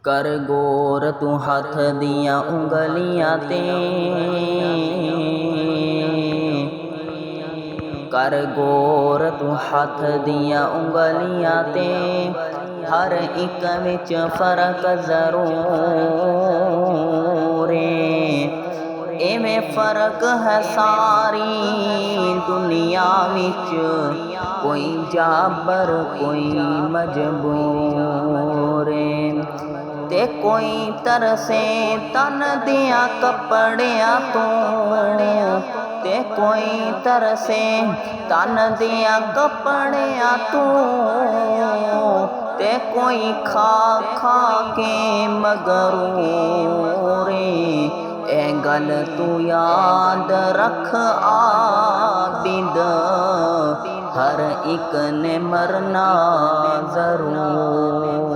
कर गोर तू हथ दियां उंगलियां ते, कर गोर तू हथ दियां उंगलियां ते, हर एक विच फर्क जरूर इवें फर्क है सारी दुनिया विच, कोई जाबर कोई मजबूर ते कोई तरसे तन दियां कपड़ियां तो, ते कोई तरसे तन दियां कपड़ियां तो, ते कोई खा खा के मगरूर ए गल तू याद रख आबिद, हर एक ने मरना जरूर।